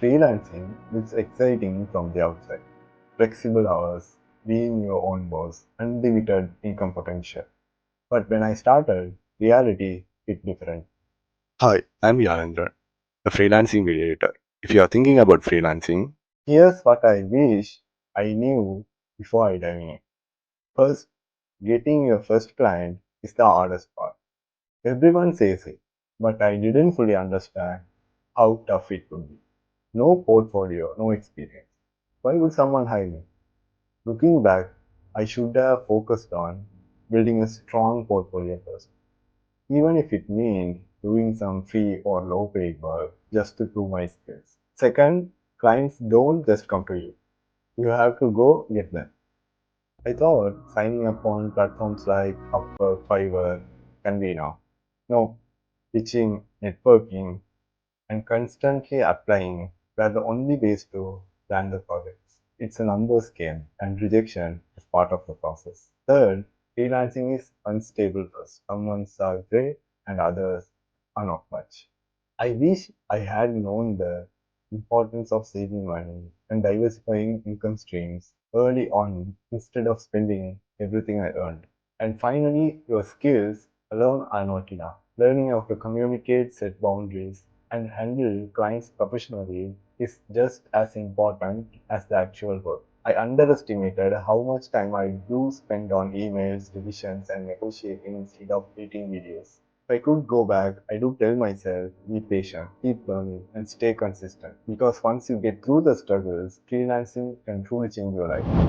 Freelancing looks exciting from the outside. Flexible hours, being your own boss, unlimited income potential. But when I started, reality hit different. Hi, I'm Yalendra, a freelancing mediator. If you are thinking about freelancing, Here's what I wish I knew before I dive in. First, getting your first client is the hardest part. Everyone says it, but I didn't fully understand how tough it would be. No portfolio, no experience. Why would someone hire me? Looking back, I should have focused on building a strong portfolio first, even if it means doing some free or low paid work just to prove my skills. Second, clients don't just come to you. You have to go get them. I thought signing up on platforms like Upwork, Fiverr can be enough. No, pitching, networking, and constantly applying were the only ways to land the projects. It's a numbers game, and rejection is part of the process. Third, freelancing is unstable first. Some months are great, and others are not much. I wish I had known the importance of saving money and diversifying income streams early on instead of spending everything I earned. And finally, your skills alone are not enough. Learning how to communicate, set boundaries, and handle clients professionally is just as important as the actual work. I underestimated how much time I do spend on emails, revisions, and negotiating instead of editing videos. If I could go back, I do tell myself, be patient, keep learning, and stay consistent. Because once you get through the struggles, freelancing can truly change your life.